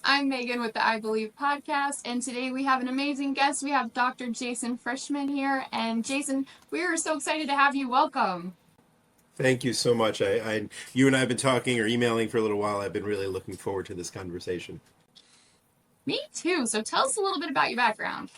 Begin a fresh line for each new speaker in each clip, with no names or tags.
I'm Megan with the I Believe podcast, and today we have an amazing guest. We have Dr. Jason Frishman here, and Jason, we are so excited to have you. Welcome.
Thank you so much. You and I have been talking or emailing for a little while. I've been really looking forward to this conversation.
Me too. So tell us a little bit about your background.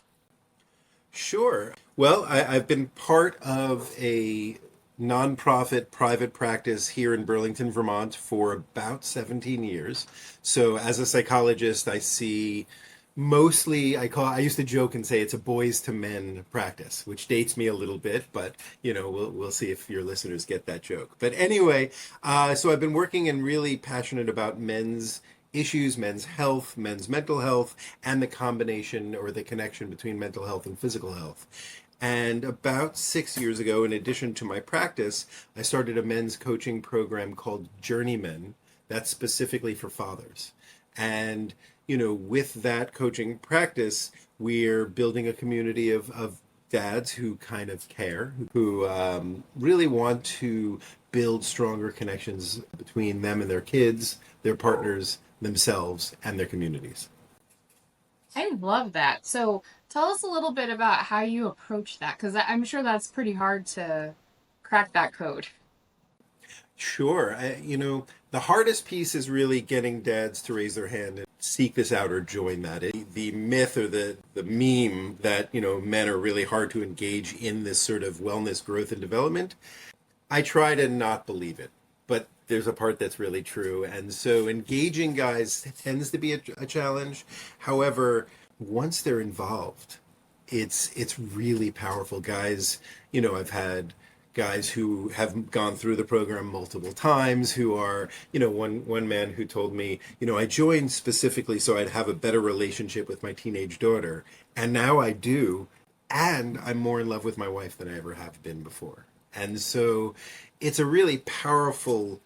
Sure. Well, I've been part of a nonprofit private practice here in Burlington, Vermont for about 17 years. So as a psychologist, I see mostly I used to joke and say it's a boys to men practice, which dates me a little bit, but we'll see if your listeners get that joke. But anyway, so I've been working and really passionate about men's issues, men's health, men's mental health, and the combination or the connection between mental health and physical health. And about 6 years ago, in addition to my practice, I started a men's coaching program called JourneyMen that's specifically for fathers. And, with that coaching practice, we're building a community of dads who kind of care, who really want to build stronger connections between them and their kids, their partners, themselves, and their communities.
I love that. So tell us a little bit about how you approach that, because I'm sure that's pretty hard to crack that code.
Sure. The hardest piece is really getting dads to raise their hand and seek this out or join that. The myth or the meme that, men are really hard to engage in this sort of wellness, growth, and development, I try to not believe it. But there's a part that's really true. And so engaging guys tends to be a challenge. However, once they're involved, it's really powerful. Guys, I've had guys who have gone through the program multiple times who are, one man who told me, I joined specifically so I'd have a better relationship with my teenage daughter. And now I do. And I'm more in love with my wife than I ever have been before. And so it's a really powerful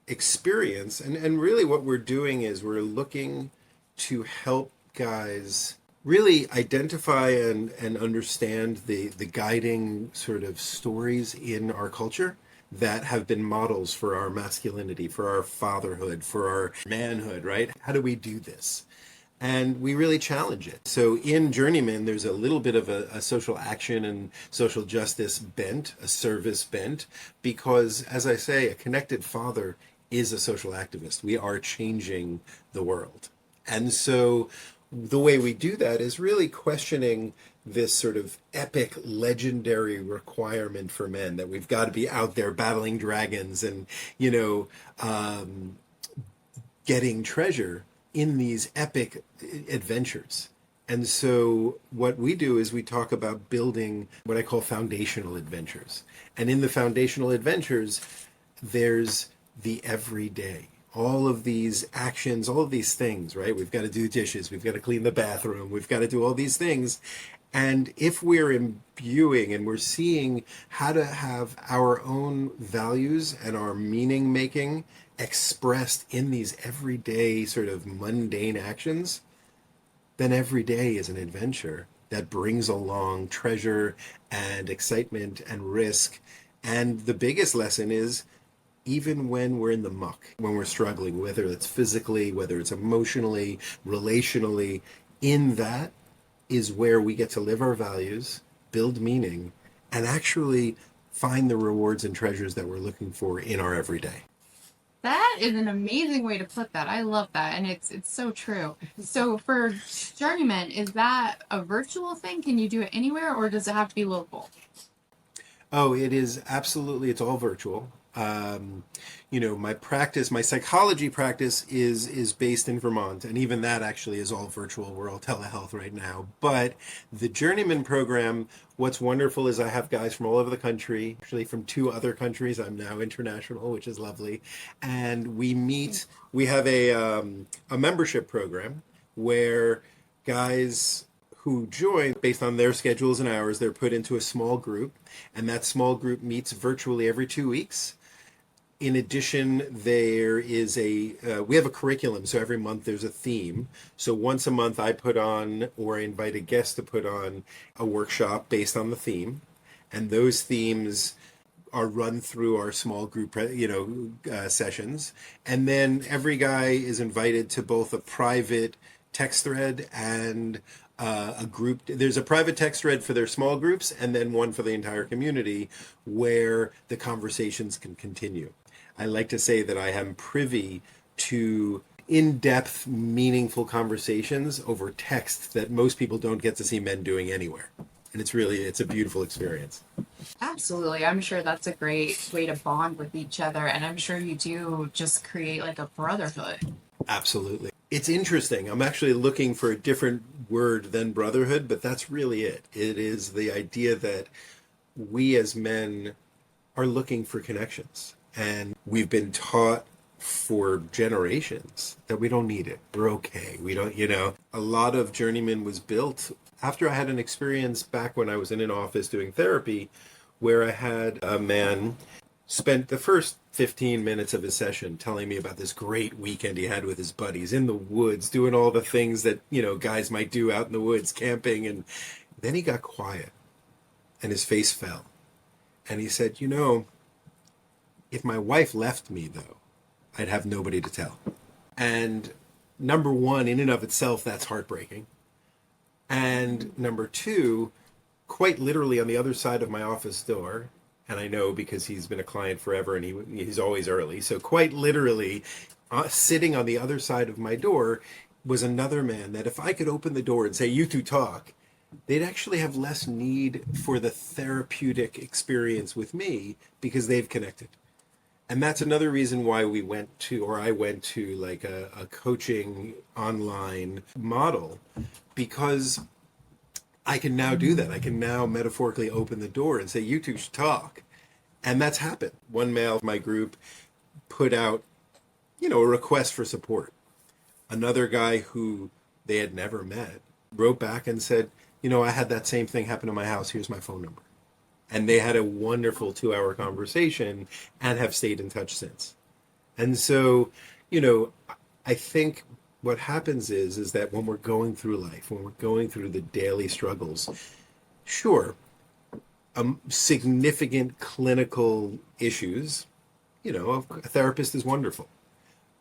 experience. And really what we're doing is we're looking to help guys really identify and understand the guiding sort of stories in our culture that have been models for our masculinity, for our fatherhood, for our manhood, right? How do we do this? And we really challenge it. So in Journeyman, there's a little bit of a social action and social justice bent, a service bent, because, as I say, a connected father is a social activist. We are changing the world. And so the way we do that is really questioning this sort of epic, legendary requirement for men that we've got to be out there battling dragons and, getting treasure in these epic adventures. And so what we do is we talk about building what I call foundational adventures. And in the foundational adventures, there's the everyday. All of these actions, all of these things, right? We've got to do dishes, we've got to clean the bathroom, we've got to do all these things. And if we're imbuing and we're seeing how to have our own values and our meaning making expressed in these everyday sort of mundane actions, then every day is an adventure that brings along treasure and excitement and risk. And the biggest lesson is, even when we're in the muck, when we're struggling, whether it's physically, whether it's emotionally, relationally, in that is where we get to live our values, build meaning, and actually find the rewards and treasures that we're looking for in our everyday.
That is an amazing way to put that. I love that, and it's so true. So for Journeyman, is that a virtual thing? Can you do it anywhere, or does it have to be local?
Oh, it is absolutely, it's all virtual. My practice, my psychology practice is based in Vermont, and even that actually is all virtual. We're all telehealth right now. But the Journeyman program, what's wonderful is I have guys from all over the country, actually from 2 other countries. I'm now international, which is lovely. And we have a membership program where guys who join based on their schedules and hours, they're put into a small group, and that small group meets virtually every 2 weeks. In addition, there is we have a curriculum, so every month there's a theme. So once a month I put on, or I invite a guest to put on a workshop based on the theme. And those themes are run through our small group, sessions. And then every guy is invited to both a private text thread and a group. There's a private text thread for their small groups and then one for the entire community where the conversations can continue. I like to say that I am privy to in-depth, meaningful conversations over text that most people don't get to see men doing anywhere. And it's a beautiful experience.
Absolutely. I'm sure that's a great way to bond with each other. And I'm sure you do just create like a brotherhood.
Absolutely. It's interesting. I'm actually looking for a different word than brotherhood, but that's really it. It is the idea that we as men are looking for connections. And we've been taught for generations that we don't need it. We're okay. We don't, a lot of JourneyMen was built after I had an experience back when I was in an office doing therapy where I had a man spent the first 15 minutes of his session telling me about this great weekend he had with his buddies in the woods, doing all the things that, guys might do out in the woods, camping. And then he got quiet and his face fell. And he said, if my wife left me, though, I'd have nobody to tell. And number one, in and of itself, that's heartbreaking. And number two, quite literally on the other side of my office door, and I know because he's been a client forever and he's always early, so quite literally sitting on the other side of my door was another man that if I could open the door and say, you two talk, they'd actually have less need for the therapeutic experience with me because they've connected. And that's another reason why I went to like a coaching online model, because I can now do that. I can now metaphorically open the door and say, you two should talk. And that's happened. One male of my group put out, a request for support. Another guy who they had never met wrote back and said, I had that same thing happen in my house. Here's my phone number. And they had a wonderful 2-hour conversation and have stayed in touch since. And so, I think what happens is that when we're going through life, when we're going through the daily struggles, sure, significant clinical issues, a therapist is wonderful.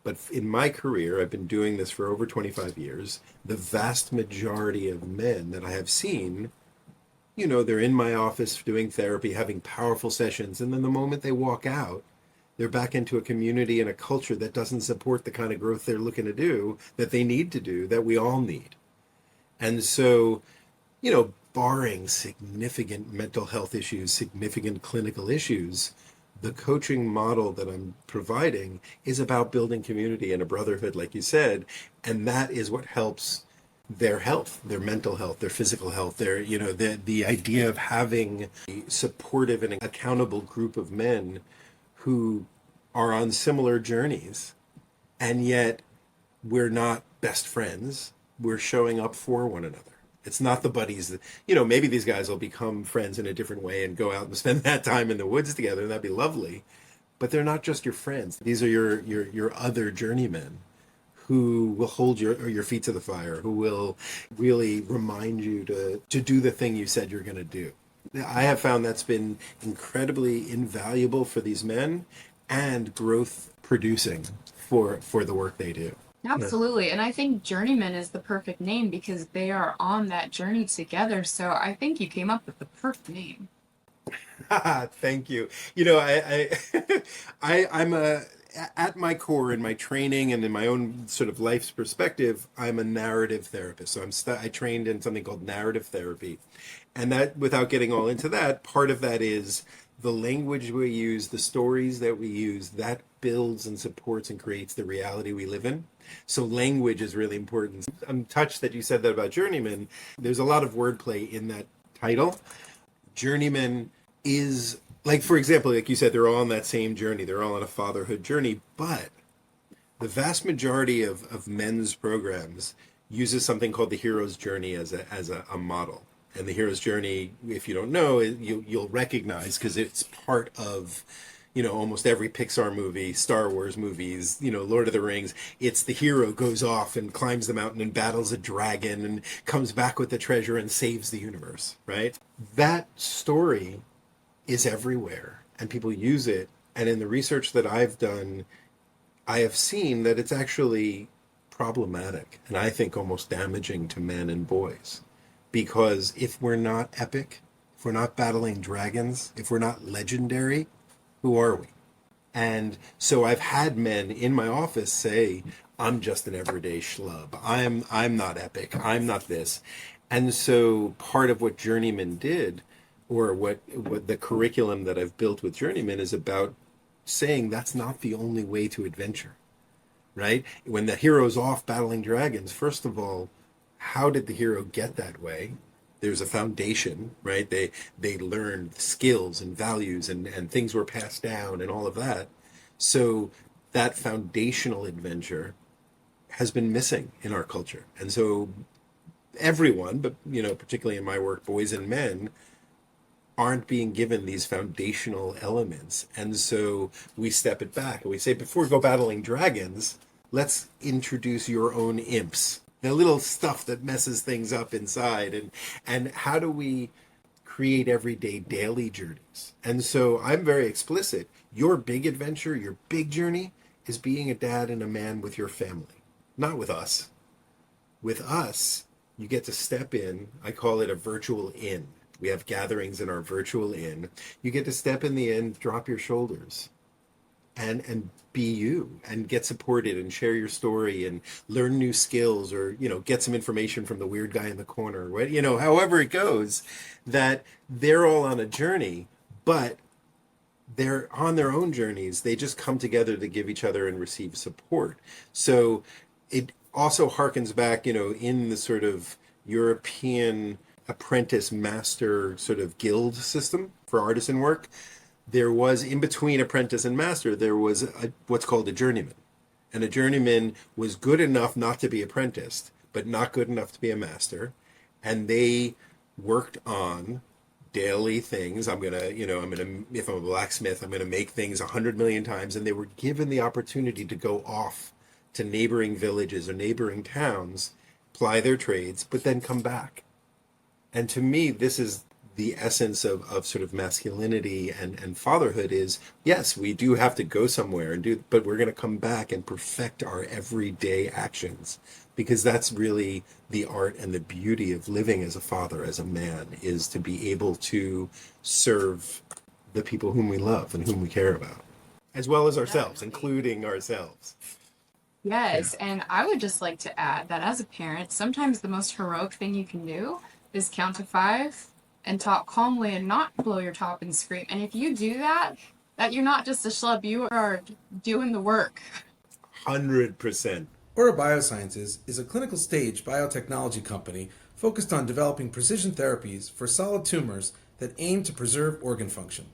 But in my career, I've been doing this for over 25 years. The vast majority of men that I have seen, they're in my office doing therapy, having powerful sessions, and then the moment they walk out, they're back into a community and a culture that doesn't support the kind of growth they're looking to do, that they need to do, that we all need. And so, barring significant mental health issues, significant clinical issues, the coaching model that I'm providing is about building community and a brotherhood, like you said, and that is what helps their health, their mental health, their physical health, the idea of having a supportive and accountable group of men who are on similar journeys, and yet we're not best friends. We're showing up for one another. It's not the buddies that, maybe these guys will become friends in a different way and go out and spend that time in the woods together, and that'd be lovely. But they're not just your friends. These are your other journeymen who will hold your feet to the fire, who will really remind you to do the thing you said you're going to do. I have found that's been incredibly invaluable for these men and growth producing for the work they do.
Absolutely. And I think JourneyMen is the perfect name because they are on that journey together. So I think you came up with the perfect name.
Thank you. I'm at my core, in my training and in my own sort of life's perspective, I'm a narrative therapist. So I trained in something called narrative therapy. And that, without getting all into that, part of that is the language we use, the stories that we use, that builds and supports and creates the reality we live in. So language is really important. I'm touched that you said that about JourneyMen. There's a lot of wordplay in that title. JourneyMen is, like, for example, like you said, they're all on that same journey. They're all on a fatherhood journey. But the vast majority of men's programs uses something called the hero's journey as a model. And the hero's journey, if you don't know, you'll recognize because it's part of, almost every Pixar movie, Star Wars movies, Lord of the Rings. It's the hero goes off and climbs the mountain and battles a dragon and comes back with the treasure and saves the universe, right? That story is everywhere. and people use it. And in the research that I've done, I have seen that it's actually problematic and I think almost damaging to men and boys. Because if we're not epic, if we're not battling dragons, if we're not legendary, who are we? And so I've had men in my office say, I'm just an everyday schlub. I'm not epic. I'm not this. And so part of what JourneyMen did, or what the curriculum that I've built with JourneyMen is about saying that's not the only way to adventure, right? When the hero's off battling dragons, first of all, how did the hero get that way? There's a foundation, right? They learned skills and values and things were passed down and all of that. So that foundational adventure has been missing in our culture. And so everyone, but particularly in my work, boys and men, aren't being given these foundational elements. And so we step it back and we say, before we go battling dragons, let's introduce your own imps, the little stuff that messes things up inside. And how do we create everyday daily journeys? And so I'm very explicit. Your big adventure, your big journey is being a dad and a man with your family, not with us. With us, you get to step in. I call it a virtual inn. We have gatherings in our virtual inn. You get to step in the inn, drop your shoulders, and be you, and get supported and share your story and learn new skills, or get some information from the weird guy in the corner. Right? However it goes, that they're all on a journey, but they're on their own journeys. They just come together to give each other and receive support. So it also harkens back, in the sort of European apprentice master sort of guild system for artisan work, there was, in between apprentice and master, there was what's called a journeyman. And a journeyman was good enough not to be apprenticed, but not good enough to be a master. And they worked on daily things. If I'm a blacksmith, I'm going to make things 100 million times. And they were given the opportunity to go off to neighboring villages or neighboring towns, ply their trades, but then come back. And to me, this is the essence of sort of masculinity and fatherhood is, yes, we do have to go somewhere but we're going to come back and perfect our everyday actions, because that's really the art and the beauty of living as a father, as a man, is to be able to serve the people whom we love and whom we care about, as well as ourselves, including ourselves.
Yes, and I would just like to add that as a parent, sometimes the most heroic thing you can do is count to 5 and talk calmly and not blow your top and scream. And if you do that you're not just a schlub, you are doing the work.
100%.
Aura Biosciences is a clinical stage biotechnology company focused on developing precision therapies for solid tumors that aim to preserve organ function.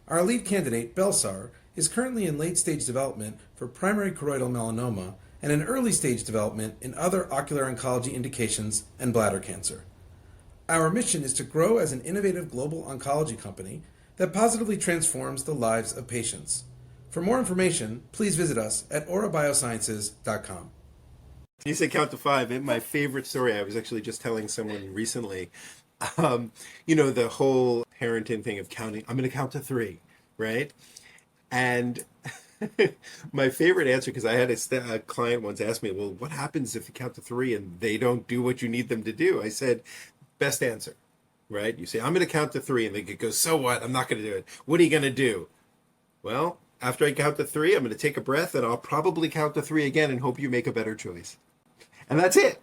Our lead candidate, Belsar, is currently in late-stage development for primary choroidal melanoma and in early-stage development in other ocular oncology indications and bladder cancer. Our mission is to grow as an innovative global oncology company that positively transforms the lives of patients. For more information, please visit us at aurabiosciences.com.
You say count to 5. My favorite story, I was actually just telling someone recently, the whole parenting thing of counting, I'm going to count to 3, right? And my favorite answer, because I had a client once ask me, well, what happens if you count to 3 and they don't do what you need them to do? I said, best answer, right? You say, I'm going to count to 3, and they go, so what? I'm not going to do it. What are you going to do? Well, after I count to 3, I'm going to take a breath, and I'll probably count to 3 again and hope you make a better choice. And that's it,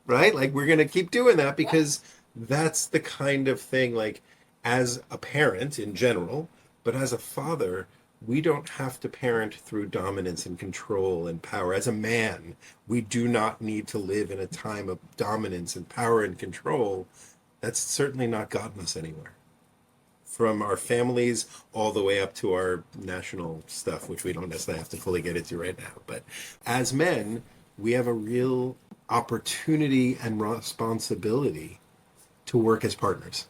right? Like, we're going to keep doing that, because that's the kind of thing, like, as a parent in general, but as a father, we don't have to parent through dominance and control and power. As a man, we do not need to live in a time of dominance and power and control. That's certainly not gotten us anywhere. From our families all the way up to our national stuff, which we don't necessarily have to fully get into right now. But as men, we have a real opportunity and responsibility to work as partners.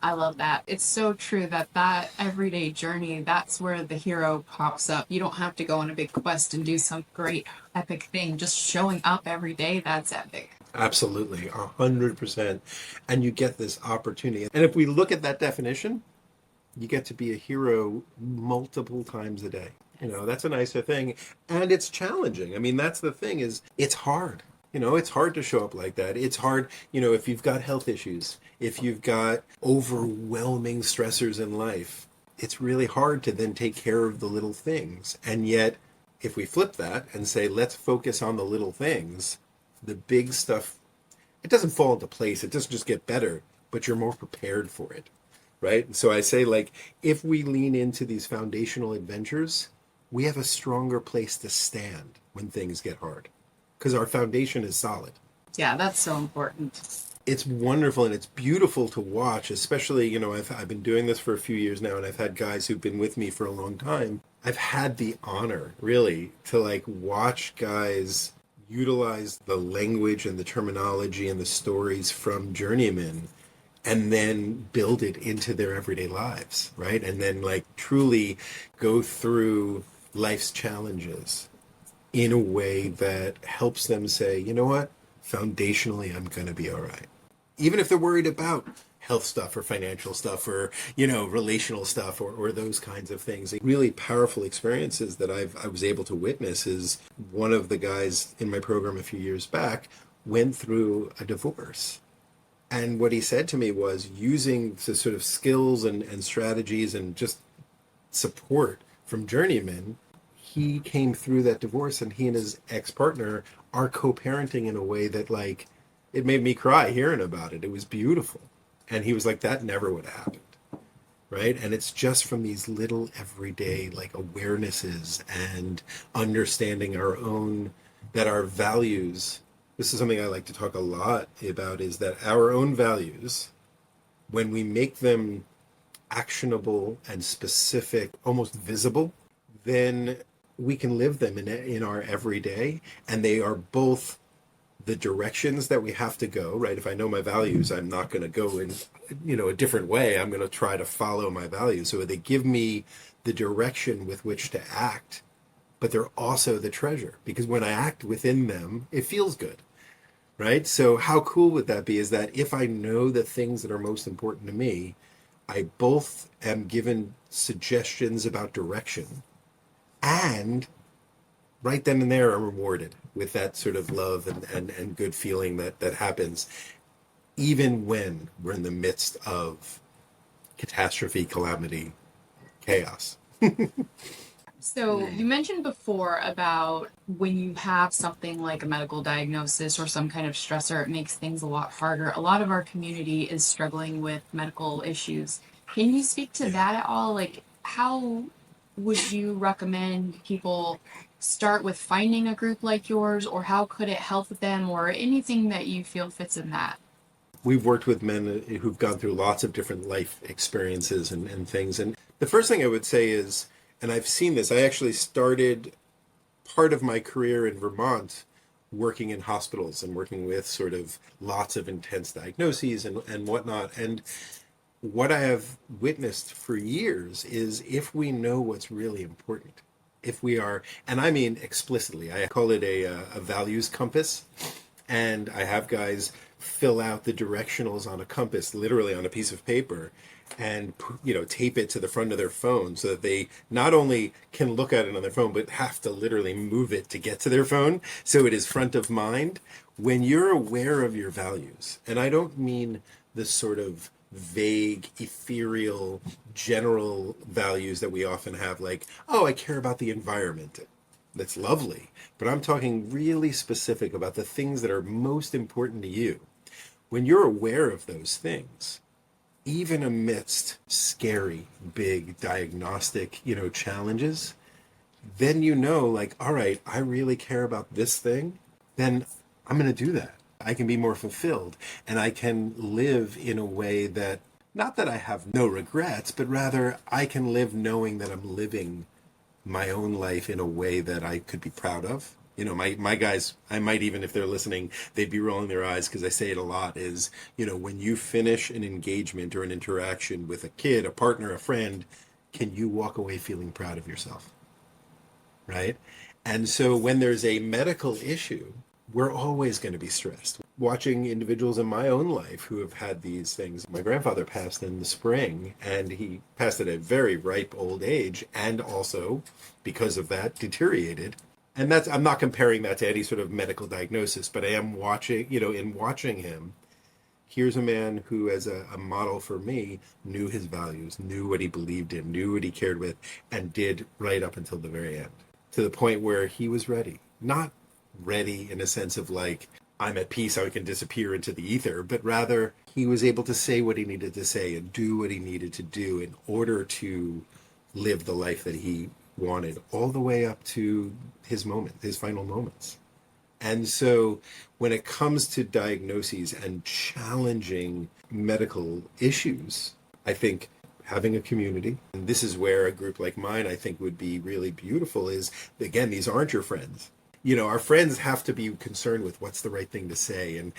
I love that. It's so true that everyday journey, that's where the hero pops up. You don't have to go on a big quest and do some great epic thing. Just showing up every day, that's epic.
Absolutely, 100%. And you get this opportunity. And if we look at that definition, you get to be a hero multiple times a day. That's a nicer thing. And it's challenging. I mean, that's the thing is it's hard. It's hard to show up like that. It's hard, if you've got health issues, if you've got overwhelming stressors in life, it's really hard to then take care of the little things. And yet, if we flip that and say, let's focus on the little things, the big stuff, it doesn't fall into place. It doesn't just get better, but you're more prepared for it, right? And so I say, like, if we lean into these foundational adventures, we have a stronger place to stand when things get hard because our foundation is solid.
Yeah, that's so important.
It's wonderful and it's beautiful to watch, especially, I've been doing this for a few years now and I've had guys who've been with me for a long time. I've had the honor, really, to like watch guys utilize the language and the terminology and the stories from JourneyMen and then build it into their everyday lives, right? And then like truly go through life's challenges in a way that helps them say, you know what, foundationally, I'm going to be all right. Even if they're worried about health stuff or financial stuff or, relational stuff or those kinds of things. Really powerful experiences that I was able to witness is one of the guys in my program a few years back went through a divorce. And what he said to me was using the sort of skills and strategies and just support from JourneyMen, he came through that divorce and he and his ex-partner are co-parenting in a way that like, it made me cry hearing about it. It was beautiful. And he was like, that never would have happened. Right. And it's just from these little everyday like awarenesses and understanding that our values, this is something I like to talk a lot about, is that our own values, when we make them actionable and specific, almost visible, then we can live them in our everyday, and they are both the directions that we have to go, right? If I know my values, I'm not going to go in, a different way. I'm going to try to follow my values. So they give me the direction with which to act, but they're also the treasure because when I act within them, it feels good, right? So how cool would that be is that if I know the things that are most important to me, I both am given suggestions about direction and right then and there I'm rewarded with that sort of love and good feeling that happens even when we're in the midst of catastrophe, calamity, chaos.
So you mentioned before about when you have something like a medical diagnosis or some kind of stressor, it makes things a lot harder. A lot of our community is struggling with medical issues. Can you speak to that at all? Like, how would you recommend people start with finding a group like yours, or how could it help them, or anything that you feel fits in that?
We've worked with men who've gone through lots of different life experiences and things. And the first thing I would say is, and I've seen this, I actually started part of my career in Vermont working in hospitals and working with sort of lots of intense diagnoses and whatnot. And what I have witnessed for years is if we know what's really important, if we are, and I mean explicitly, I call it a values compass, and I have guys fill out the directionals on a compass, literally on a piece of paper, and tape it to the front of their phone so that they not only can look at it on their phone, but have to literally move it to get to their phone. So it is front of mind. When you're aware of your values, and I don't mean the sort of vague, ethereal, general values that we often have, like, oh, I care about the environment. That's lovely. But I'm talking really specific about the things that are most important to you. When you're aware of those things, even amidst scary, big diagnostic, challenges, then like, all right, I really care about this thing, then I'm going to do that. I can be more fulfilled and I can live in a way that, not that I have no regrets, but rather I can live knowing that I'm living my own life in a way that I could be proud of. My guys, I might even, if they're listening, they'd be rolling their eyes because I say it a lot, is, when you finish an engagement or an interaction with a kid, a partner, a friend, can you walk away feeling proud of yourself? Right? And so when there's a medical issue, we're always going to be stressed. Watching individuals in my own life who have had these things. My grandfather passed in the spring, and he passed at a very ripe old age, and also, because of that, deteriorated. And that's, I'm not comparing that to any sort of medical diagnosis, but I am watching, in watching him, here's a man who, as a model for me, knew his values, knew what he believed in, knew what he cared with, and did right up until the very end. To the point where he was ready. Not ready in a sense of like, I'm at peace, I can disappear into the ether, but rather he was able to say what he needed to say and do what he needed to do in order to live the life that he wanted, all the way up to his moment, his final moments. And so when it comes to diagnoses and challenging medical issues, I think having a community, and this is where a group like mine I think would be really beautiful, is, again, these aren't your friends. Our friends have to be concerned with what's the right thing to say and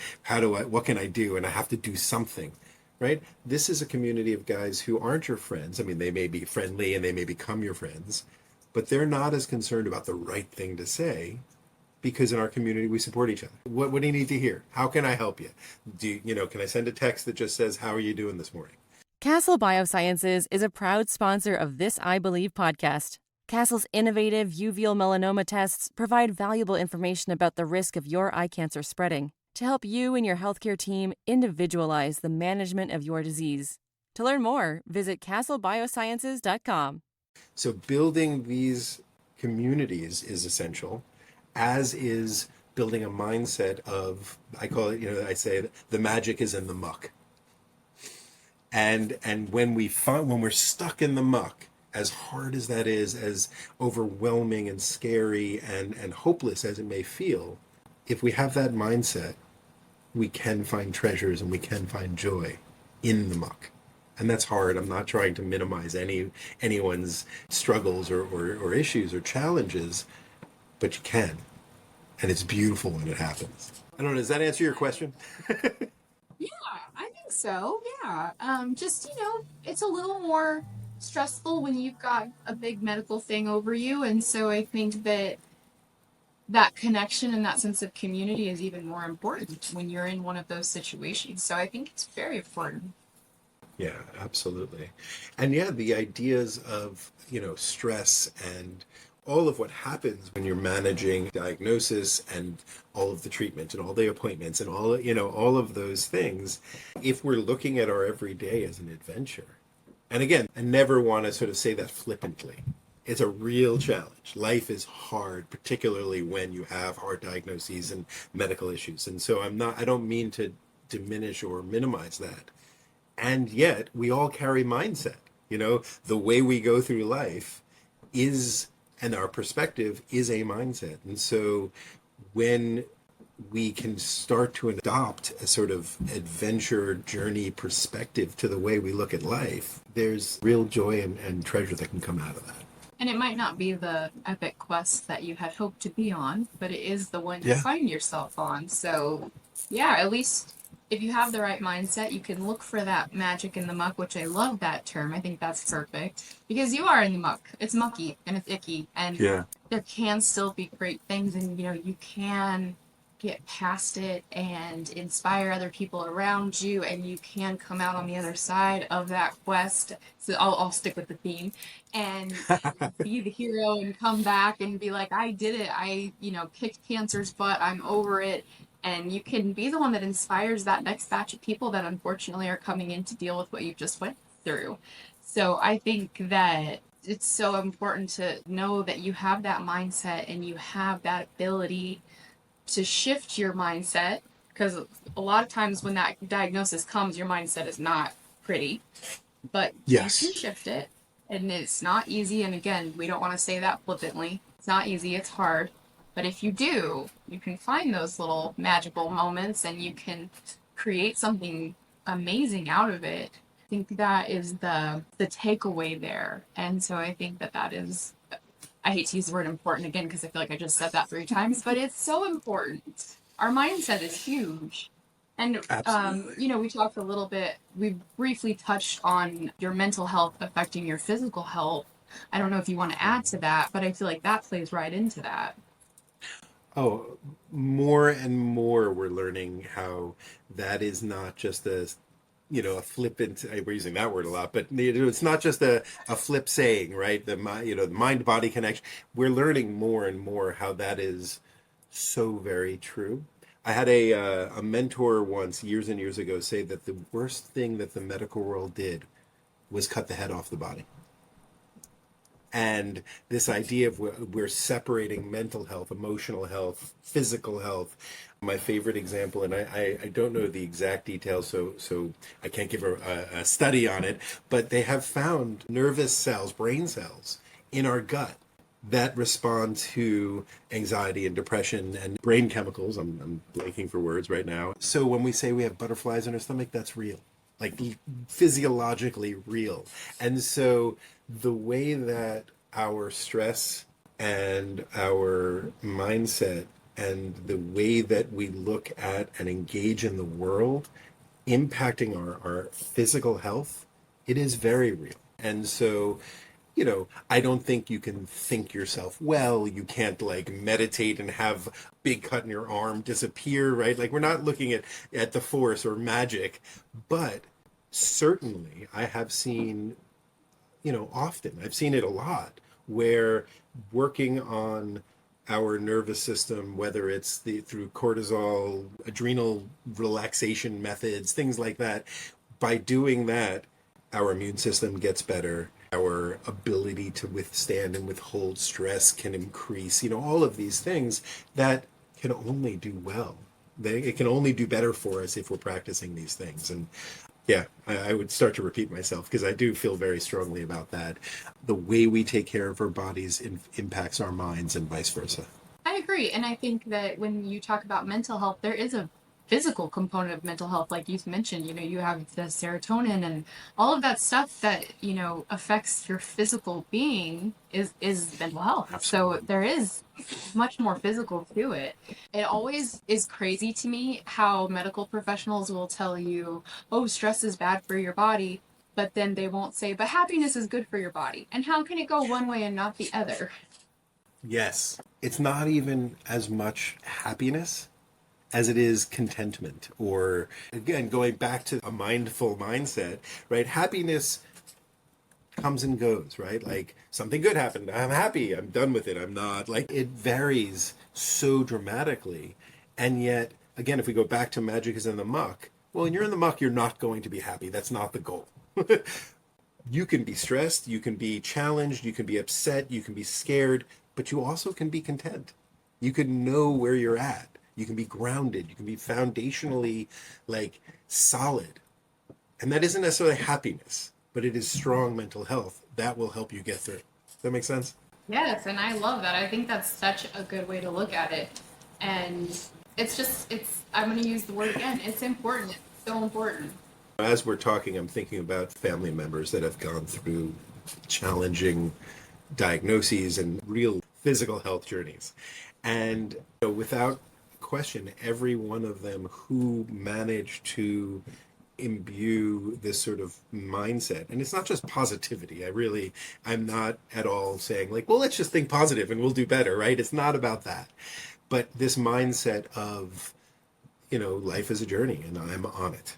what can I do, and I have to do something, right? This is a community of guys who aren't your friends. I mean, they may be friendly and they may become your friends, but they're not as concerned about the right thing to say, because in our community we support each other. What do you need to hear? How can I help you? Can I send a text that just says, how are you doing this morning?
Castle Biosciences is a proud sponsor of this I Believe podcast. Castle's innovative uveal melanoma tests provide valuable information about the risk of your eye cancer spreading to help you and your healthcare team individualize the management of your disease. To learn more, visit castlebiosciences.com.
So building these communities is essential, as is building a mindset of, I call it, I say the magic is in the muck. And when we're stuck in the muck, as hard as that is, as overwhelming and scary and hopeless as it may feel, if we have that mindset, we can find treasures and we can find joy in the muck. And that's hard. I'm not trying to minimize anyone's struggles or issues or challenges, but you can. And it's beautiful when it happens. I don't know, does that answer your question?
Yeah, I think so. Yeah. It's a little more stressful when you've got a big medical thing over you. And so I think that connection and that sense of community is even more important when you're in one of those situations. So I think it's very important.
Yeah, absolutely. And yeah, the ideas of, stress and all of what happens when you're managing diagnosis and all of the treatment and all the appointments and all of those things, if we're looking at our everyday as an adventure. And again, I never want to sort of say that flippantly. It's a real challenge. Life is hard, particularly when you have hard diagnoses and medical issues. And so I don't mean to diminish or minimize that. And yet we all carry mindset. The way we go through life and our perspective is a mindset. And so when we can start to adopt a sort of adventure journey perspective to the way we look at life, there's real joy and treasure that can come out of that.
And it might not be the epic quest that you had hoped to be on, but it is the one you find yourself on. So, yeah, at least if you have the right mindset, you can look for that magic in the muck, which I love that term. I think that's perfect. Because you are in the muck. It's mucky and it's icky. And there can still be great things, and, you can get past it and inspire other people around you, and you can come out on the other side of that quest. So I'll stick with the theme and be the hero and come back and be like, I did it. I kicked cancer's butt. I'm over it. And you can be the one that inspires that next batch of people that unfortunately are coming in to deal with what you just went through. So I think that it's so important to know that you have that mindset and you have that ability to shift your mindset, because a lot of times when that diagnosis comes, your mindset is not pretty, but you can shift it, and it's not easy. And again, we don't want to say that flippantly. It's not easy, it's hard. But if you do, you can find those little magical moments and you can create something amazing out of it. I think that is the takeaway there. And so I think that is, I hate to use the word important again because I feel like I just said that 3 times, but it's so important. Our mindset is huge. And, we talked a little bit, we briefly touched on your mental health affecting your physical health. I don't know if you want to add to that, but I feel like that plays right into that.
Oh, more and more we're learning how that is not just a, a flippant, we're using that word a lot, but it's not just a flip saying, right? The mind body connection. We're learning more and more how that is so very true. I had a mentor once years and years ago say that the worst thing that the medical world did was cut the head off the body. And this idea of we're separating mental health, emotional health, physical health. My favorite example, and I don't know the exact details, so I can't give a study on it, but they have found nervous cells, brain cells in our gut that respond to anxiety and depression and brain chemicals. I'm blanking for words right now. So when we say we have butterflies in our stomach, that's real, like physiologically real. And so the way that our stress and our mindset and the way that we look at and engage in the world impacting our physical health, it is very real. And so, I don't think you can think yourself well. You can't like meditate and have a big cut in your arm disappear, right? Like we're not looking at the force or magic, but certainly I have seen, often, I've seen it a lot, where working on our nervous system, whether it's through cortisol, adrenal relaxation methods, things like that, by doing that, our immune system gets better. Our ability to withstand and withhold stress can increase. All of these things that can only do well. It can only do better for us if we're practicing these things. And yeah, I would start to repeat myself because I do feel very strongly about that. The way we take care of our bodies impacts our minds and vice versa.
I agree. And I think that when you talk about mental health, there is a physical component of mental health. Like you mentioned, you have the serotonin and all of that stuff that, affects your physical being is mental health.
Absolutely.
So there is much more physical to it. It always is crazy to me how medical professionals will tell you, oh, stress is bad for your body, but then they won't say, but happiness is good for your body. And how can it go one way and not the other?
Yes. It's not even as much happiness as it is contentment, or again, going back to a mindful mindset, right? Happiness comes and goes, right? Like something good happened. I'm happy. I'm done with it. I'm not. Like it varies so dramatically. And yet, again, if we go back to magic is in the muck, well, when you're in the muck, you're not going to be happy. That's not the goal. You can be stressed, you can be challenged, you can be upset, you can be scared, but you also can be content. You can know where you're at. You can be grounded. You can be foundationally like solid. And that isn't necessarily happiness, but it is strong mental health that will help you get through. Does that make sense?
Yes, and I love that. I think that's such a good way to look at it. And I'm going to use the word again. It's important. It's so important.
As we're talking, I'm thinking about family members that have gone through challenging diagnoses and real physical health journeys. And without question, every one of them who managed to imbue this sort of mindset, and it's not just positivity. I'm not at all saying like, well, let's just think positive and we'll do better, right? It's not about that. But this mindset of, life is a journey and I'm on it.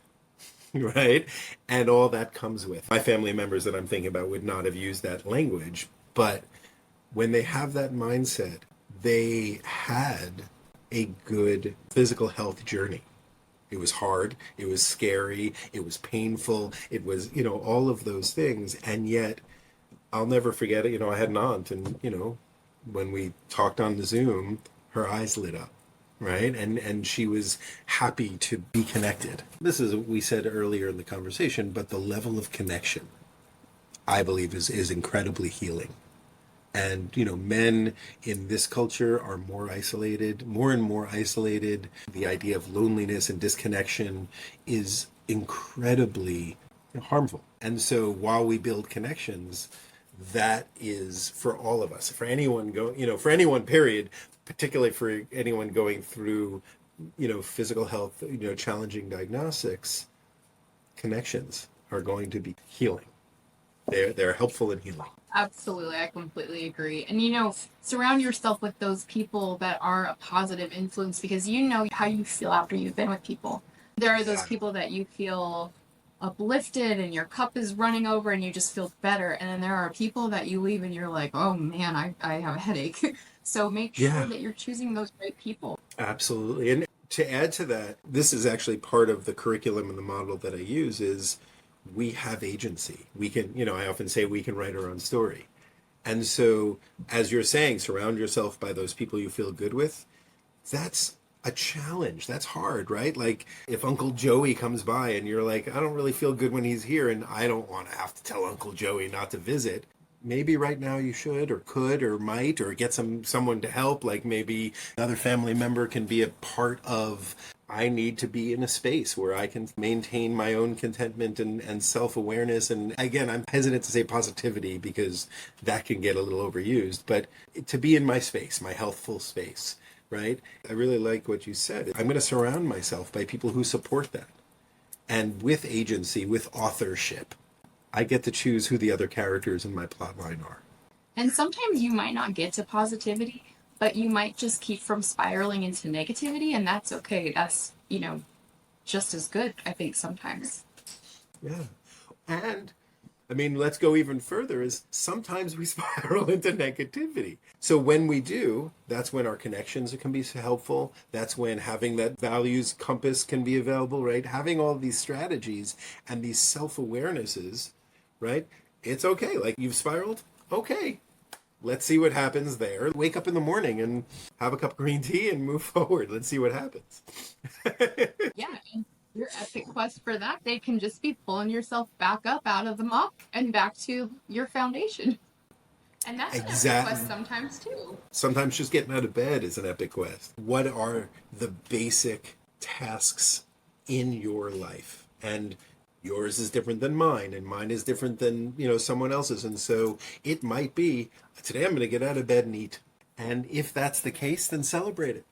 Right? And all that comes with. My family members that I'm thinking about would not have used that language, but when they have that mindset, they had a good physical health journey. It was hard, it was scary, it was painful, it was, all of those things. And yet, I'll never forget it. I had an aunt, and, when we talked on the Zoom, her eyes lit up. Right? And she was happy to be connected. This is what we said earlier in the conversation, but the level of connection, I believe, is incredibly healing. And, men in this culture are more and more isolated. The idea of loneliness and disconnection is incredibly harmful. And so while we build connections, that is for all of us, for anyone for anyone, period, particularly for anyone going through, physical health, challenging diagnostics, connections are going to be healing. They're helpful in healing.
Absolutely, I completely agree. And you know, surround yourself with those people that are a positive influence because you know how you feel after you've been with people. There are those
Yeah.
people that you feel uplifted and your cup is running over and you just feel better. And then there are people that you leave and you're like, oh man, I have a headache. So make sure
Yeah.
that you're choosing those right people.
Absolutely. And to add to that, this is actually part of the curriculum and the model that I use is we have agency. We can, I often say we can write our own story. And so, as you're saying, surround yourself by those people you feel good with. That's a challenge. That's hard, right? Like if Uncle Joey comes by and you're like, I don't really feel good when he's here and I don't want to have to tell Uncle Joey not to visit. Maybe right now you should or could or might or get someone to help. Like maybe another family member can be a part of I need to be in a space where I can maintain my own contentment and self-awareness. And again, I'm hesitant to say positivity because that can get a little overused, but to be in my space, my healthful space, right? I really like what you said. I'm going to surround myself by people who support that. And with agency, with authorship, I get to choose who the other characters in my plot line are.
And sometimes you might not get to positivity, but you might just keep from spiraling into negativity, and that's okay. That's, just as good, I think, sometimes.
Yeah. And I mean, let's go even further is sometimes we spiral into negativity. So when we do, that's when our connections can be so helpful. That's when having that values compass can be available, right? Having all these strategies and these self-awarenesses, right? It's okay. Like you've spiraled. Okay. Let's see what happens there. Wake up in the morning and have a cup of green tea and move forward. Let's see what happens.
Yeah, and your epic quest for that day can just be pulling yourself back up out of the muck and back to your foundation. And that's an epic quest
Exactly.
sometimes too.
Sometimes just getting out of bed is an epic quest. What are the basic tasks in your life? And yours is different than mine, and mine is different than, someone else's. And so it might be, today I'm going to get out of bed and eat. And if that's the case, then celebrate it.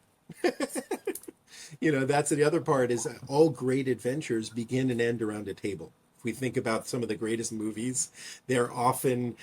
That's the other part is all great adventures begin and end around a table. If we think about some of the greatest movies, they're often,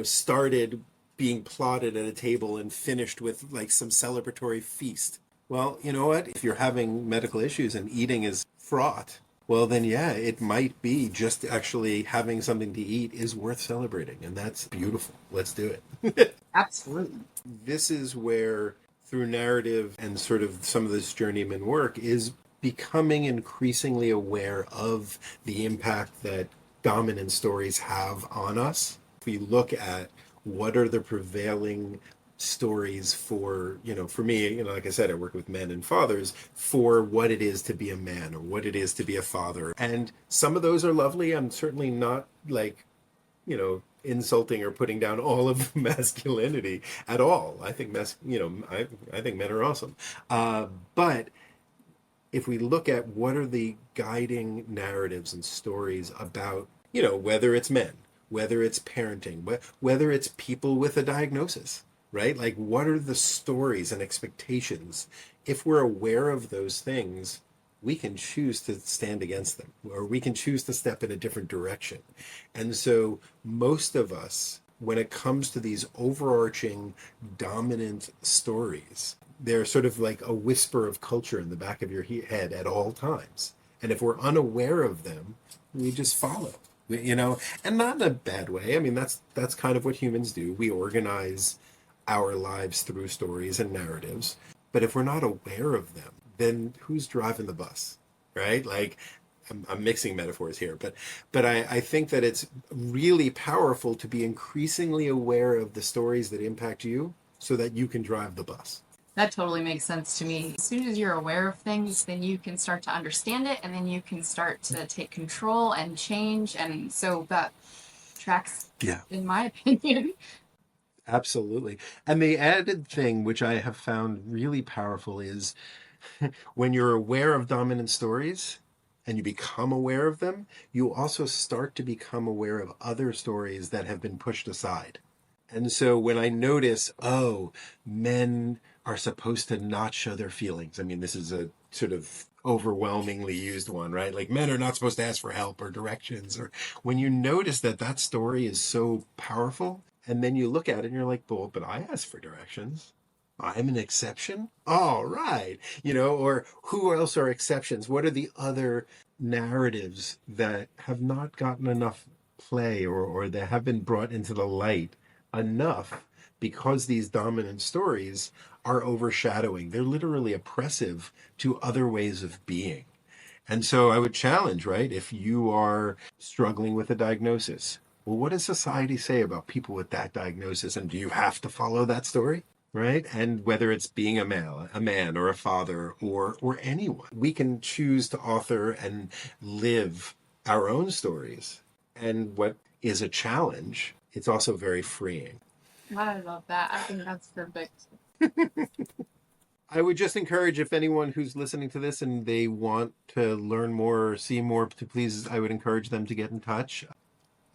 started being plotted at a table and finished with like some celebratory feast. Well, you know what? If you're having medical issues and eating is fraught, well, then yeah, it might be just actually having something to eat is worth celebrating. And that's beautiful. Let's do it.
Absolutely.
This is where through narrative and sort of some of this journeyman work is becoming increasingly aware of the impact that dominant stories have on us. If we look at what are the prevailing stories for, for me, like I said, I work with men and fathers for what it is to be a man or what it is to be a father. And some of those are lovely. I'm certainly not like, insulting or putting down all of masculinity at all. I think I think men are awesome. But if we look at what are the guiding narratives and stories about, whether it's men, whether it's parenting, whether it's people with a diagnosis, right? Like what are the stories and expectations? If we're aware of those things, we can choose to stand against them or we can choose to step in a different direction. And so most of us, when it comes to these overarching dominant stories, they're sort of like a whisper of culture in the back of your head at all times. And if we're unaware of them, we just follow, and not in a bad way. I mean, that's kind of what humans do. We organize our lives through stories and narratives. But if we're not aware of them, then who's driving the bus, right? Like, I'm mixing metaphors here, but I think that it's really powerful to be increasingly aware of the stories that impact you so that you can drive the bus.
That totally makes sense to me. As soon as you're aware of things, then you can start to understand it, and then you can start to take control and change. And so that tracks,
Yeah.
in my opinion.
Absolutely. And the added thing, which I have found really powerful, is when you're aware of dominant stories and you become aware of them, you also start to become aware of other stories that have been pushed aside. And so when I notice, men are supposed to not show their feelings. I mean, this is a sort of overwhelmingly used one, right? Like men are not supposed to ask for help or directions. Or when you notice that story is so powerful And then you look at it and you're like, well, but I asked for directions. I'm an exception? All right. Or who else are exceptions? What are the other narratives that have not gotten enough play or that have been brought into the light enough because these dominant stories are overshadowing? They're literally oppressive to other ways of being. And so I would challenge, right, if you are struggling with a diagnosis, well, what does society say about people with that diagnosis? And do you have to follow that story? Right? And whether it's being a man or a father or anyone, we can choose to author and live our own stories. And what is a challenge, it's also very freeing.
I love that. I think that's perfect.
I would just encourage, if anyone who's listening to this and they want to learn more or see more, please, I would encourage them to get in touch.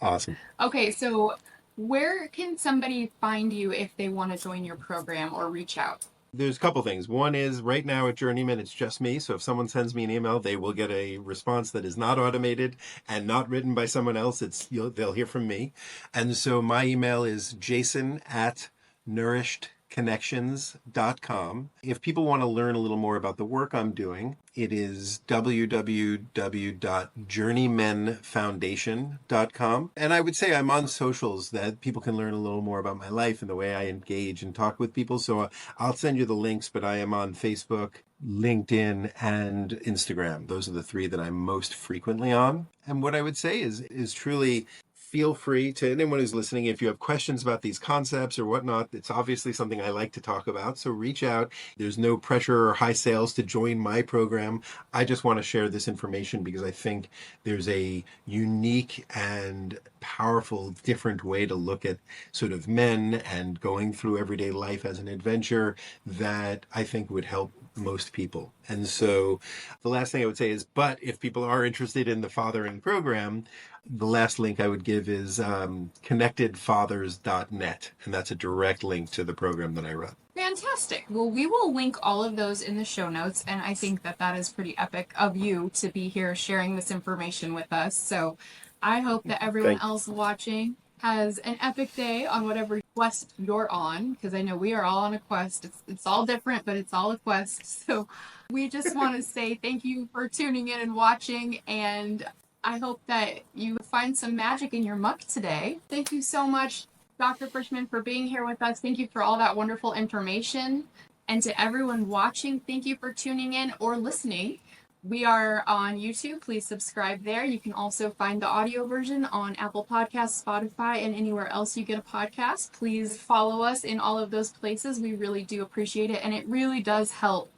Awesome.
Okay, so where can somebody find you if they want to join your program or reach out?
There's a couple things. One is right now at JourneyMen, it's just me. So if someone sends me an email, they will get a response that is not automated and not written by someone else. They'll hear from me. And so my email is jason@nourishedconnections.com. If people want to learn a little more about the work I'm doing, it is www.journeymenfoundation.com. And I would say I'm on socials that people can learn a little more about my life and the way I engage and talk with people. So I'll send you the links, but I am on Facebook, LinkedIn, and Instagram. Those are the three that I'm most frequently on. And what I would say is truly feel free to anyone who's listening, if you have questions about these concepts or whatnot, it's obviously something I like to talk about. So reach out. There's no pressure or high sales to join my program. I just want to share this information because I think there's a unique and powerful, different way to look at sort of men and going through everyday life as an adventure that I think would help most people. And so the last thing I would say is, but if people are interested in the fathering program, the last link I would give is connectedfathers.net, and that's a direct link to the program that I run.
Fantastic. Well, we will link all of those in the show notes, and I think that is pretty epic of you to be here sharing this information with us. So I hope that everyone else watching has an epic day on whatever quest you're on, because I know we are all on a quest. It's all different, but it's all a quest. So we just want to say thank you for tuning in and watching, and I hope that you find some magic in your muck today. Thank you so much, Dr. Frishman, for being here with us. Thank you for all that wonderful information. And to everyone watching, thank you for tuning in or listening. We are on YouTube. Please subscribe there. You can also find the audio version on Apple Podcasts, Spotify, and anywhere else you get a podcast. Please follow us in all of those places. We really do appreciate it, and it really does help.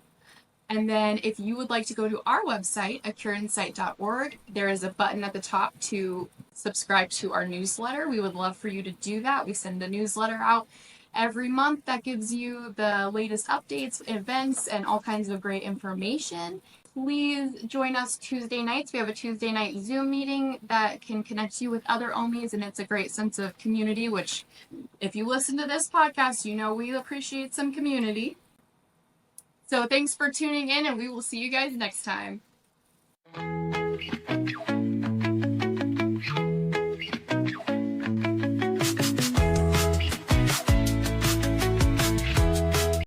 And then if you would like to go to our website, acureInsight.org, there is a button at the top to subscribe to our newsletter. We would love for you to do that. We send a newsletter out every month that gives you the latest updates, events, and all kinds of great information. Please join us Tuesday nights. We have a Tuesday night Zoom meeting that can connect you with other Ohmies, and it's a great sense of community, which if you listen to this podcast, you know we appreciate some community. So thanks for tuning in, and we will see you guys next time.